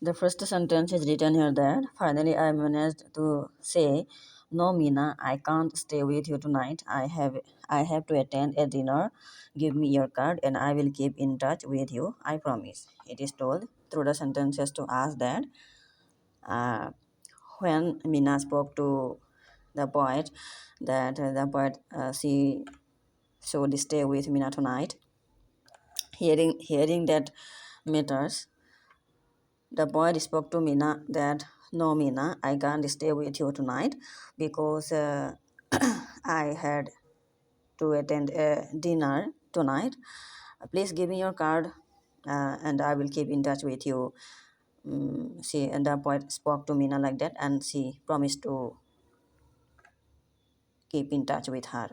The first sentence is written here that finally I managed to say, "No, Mina, I can't stay with you tonight. I have to attend a dinner. Give me your card and I will keep in touch with you. I promise." It is told through the sentences to us that uh, when Mina spoke to the poet, that the poet she should stay with Mina tonight. Hearing that matters, the boy spoke to Mina that, "No, Mina, I can't stay with you tonight because I had to attend a dinner tonight. Please give me your card and I will keep in touch with you." She and the boy spoke to Mina like that, and she promised to keep in touch with her.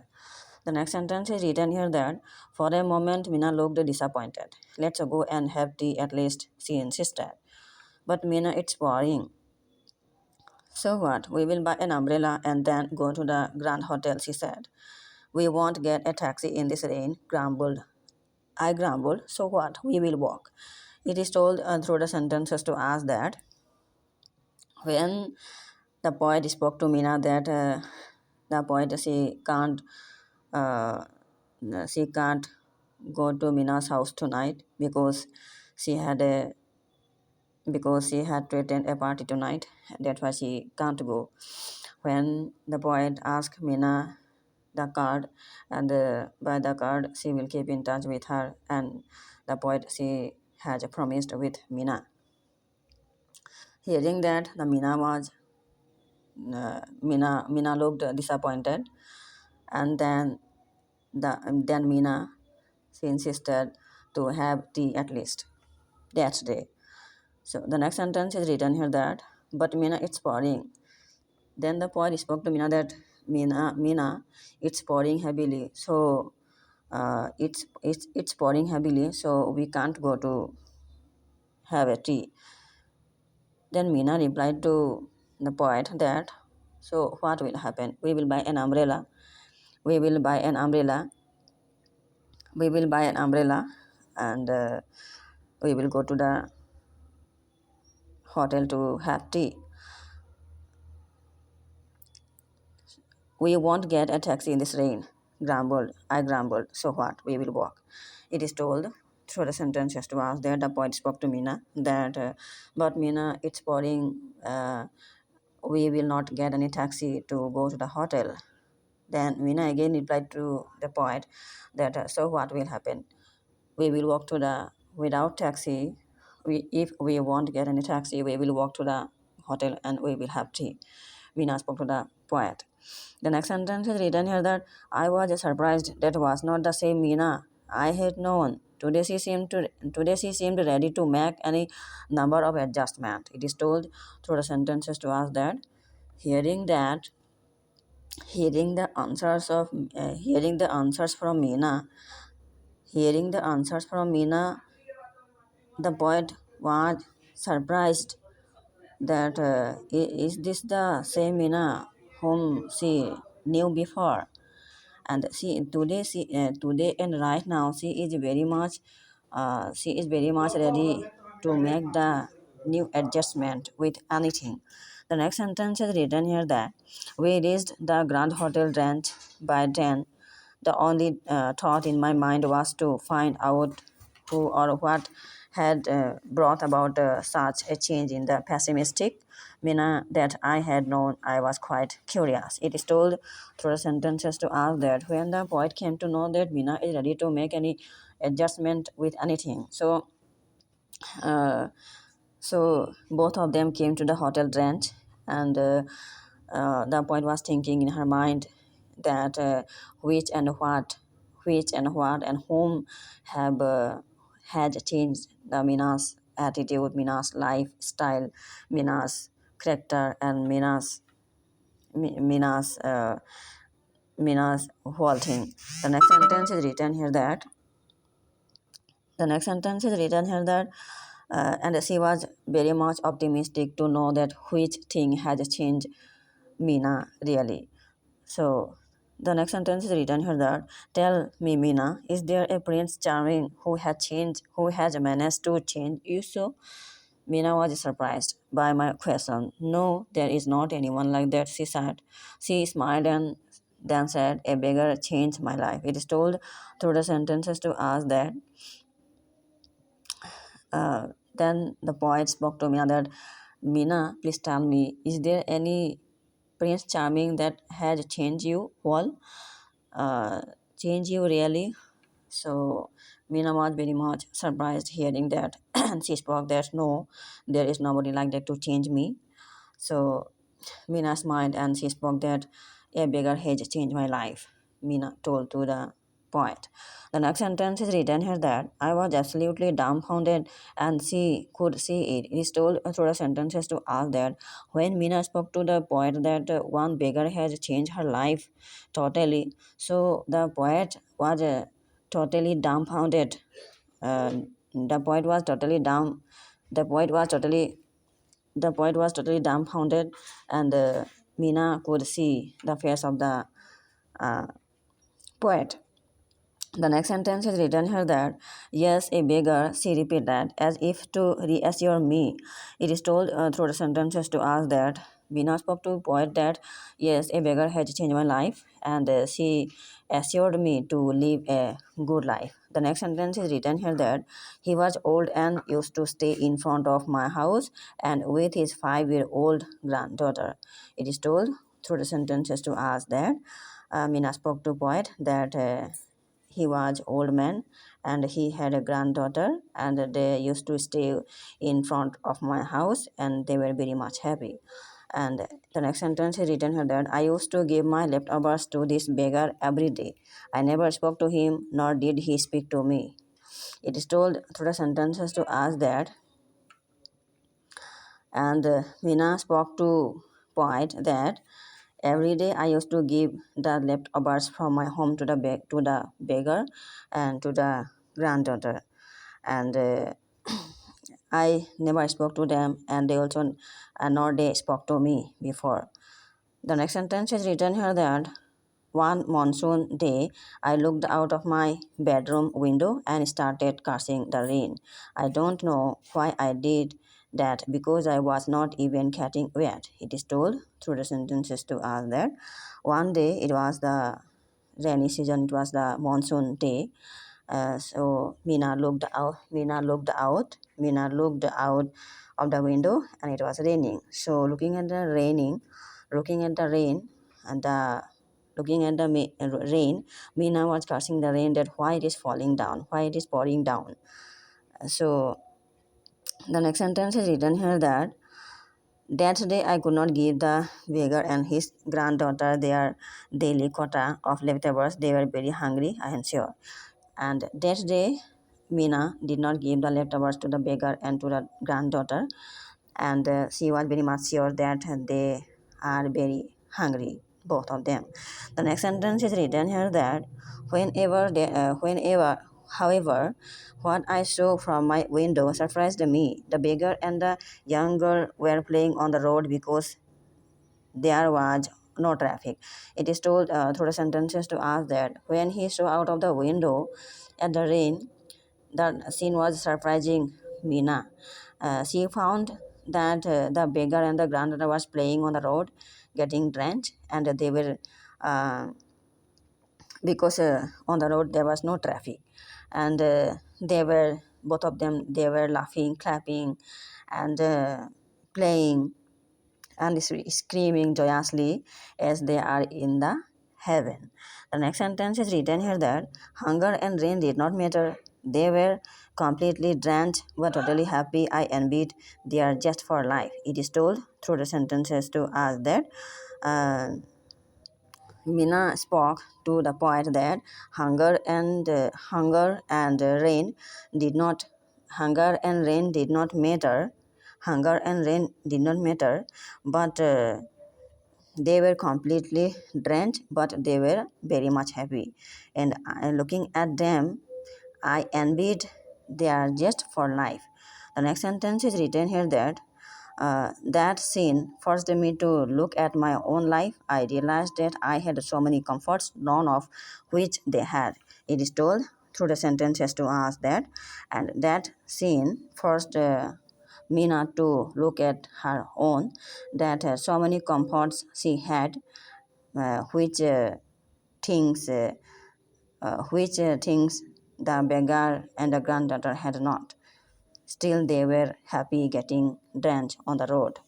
The next sentence is written here that for a moment Mina looked disappointed. "Let's go and have tea at least," she insisted. "But Mina, it's boring." "So what? We will buy an umbrella and then go to the Grand Hotel," she said. "We won't get a taxi in this rain," grumbled. I grumbled. "So what? We will walk." It is told through the sentences to us that when the poet spoke to Mina that the poet uh, she can't go to Mina's house tonight she had a because she had to attend a party tonight. That's why she can't go. When the poet asked Mina the card, and by the card she will keep in touch with her, and the poet she has promised with Mina. Hearing that, the Mina looked disappointed, and then Mina she insisted to have tea at least that day. So the next sentence is written here that, "But Mina, it's pouring." Then the poet spoke to Mina that, Mina, it's pouring heavily. So it's pouring heavily, so we can't go to have a tea." Then Mina replied to the poet that, "So what will happen? We will buy an umbrella. We will buy an umbrella. We will buy an umbrella, and we will go to the hotel to have tea. We won't get a taxi in this rain," I grumbled. "So what? We will walk." It is told through the sentences to us that the poet spoke to Mina that, "But Mina, it's pouring. We will not get any taxi to go to the hotel." Then Mina again replied to the poet that, "So what will happen? We will walk to the without taxi. If we won't get any taxi, we will walk to the hotel and we will have tea." Mina spoke to the poet. The next sentence is written here that, "I was surprised that was not the same Mina I had known. Today she seemed ready to make any number of adjustments." It is told through the sentences to us that hearing that hearing the answers of hearing the answers from Mina hearing the answers from Mina, the poet was surprised that, is this the same Mina whom she knew before? And today and right now she is very much ready to make the new adjustment with anything. The next sentence is written here that we reached the Grand Hotel Ranch by 10. The only thought in my mind was to find out who or what had brought about such a change in the pessimistic Mina that I had known. I was quite curious. It is told through the sentences to us that when the poet came to know that Mina is ready to make any adjustment with anything, uh, so both of them came to the hotel ranch, and the poet was thinking in her mind that, which and what and whom have had changed the Mina's attitude, Mina's lifestyle, Mina's character, and Mina's whole thing. The next sentence is written here that the next sentence is written here that and she was very much optimistic to know that which thing has changed Mina really. So the next sentence is written here that, "Tell me, Mina, is there a Prince Charming who has managed to change you so?" Mina was surprised by my question. No, there is not anyone like that, she said. She smiled and then said, a beggar changed my life. It is told through the sentences to us that then the poet spoke to Mina that, Mina, please tell me, is there any Prince Charming that has changed you all? Uh, changed you really? So Mina was very much surprised hearing that, and she spoke that no, there is nobody like that to change me. So Mina smiled and she spoke that a beggar has changed my life, Mina told to the poet. The next sentence is written here that I was absolutely dumbfounded and she could see it. It is told through the sentences to us that when Mina spoke to the poet that one beggar has changed her life totally, so the poet was totally dumbfounded. The poet was totally dumb. The poet was totally the poet was totally dumbfounded, and Mina could see the face of the uh, poet. The next sentence is written here that, yes, a beggar, she repeated, as if to reassure me. It is told through the sentences to us that Bina spoke to poet that, yes, a beggar has changed my life, and she assured me to live a good life. The next sentence is written here that he was old and used to stay in front of my house and with his 5-year-old granddaughter. It is told through the sentences to us that Mina spoke to poet that he was old man and he had a granddaughter and they used to stay in front of my house and they were very much happy. And the next sentence is written here that I used to give my leftovers to this beggar every day. I never spoke to him, nor did he speak to me. It is told through the sentences to us that, and Mina spoke to poet that every day I used to give the leftovers from my home to to the beggar and to the granddaughter, and I never spoke to them, and they also nor they spoke to me before. The next sentence is written here that one monsoon day, I looked out of my bedroom window and started cursing the rain. I don't know why I did that because I was not even getting wet. It is told through the sentences to us that one day it was the rainy season, it was the monsoon day. So Mina looked out. Mina looked out of the window, and it was raining. So looking at the rain, and looking at the rain, Mina was cursing the rain that why it is falling down, why it is pouring down. So the next sentence is written here that that day I could not give the beggar and his granddaughter their daily quota of leftovers. They were very hungry, I am sure. And that day, Mina did not give the leftovers to the beggar and to the granddaughter, and she was very much sure that they are very hungry, both of them. The next sentence is written here that however, what I saw from my window surprised me. The beggar and the young girl were playing on the road because there was no traffic. It is told through the sentences to us that when he saw out of the window at the rain, the scene was surprising Mina. She found that the beggar and the granddaughter was playing on the road, getting drenched, and they were because on the road there was no traffic, and they were both of them. They were laughing, clapping, and playing and screaming joyously as they are in the heaven. The next sentence is written here that hunger and rain did not matter. They were completely drenched but totally happy. I envied their just for life. It is told through the sentences to us that uh, Mina spoke to the poet that hunger and rain did not hunger and rain did not matter. Hunger and rain did not matter, but they were completely drenched, but they were very much happy. And looking at them, I envied their zest for life. The next sentence is written here that that scene forced me to look at my own life. I realized that I had so many comforts, none of which they had. It is told through the sentences to us that, and that scene forced Mina to look at her own, that so many comforts she had, which things the beggar and the granddaughter had not. Still, they were happy getting drenched on the road.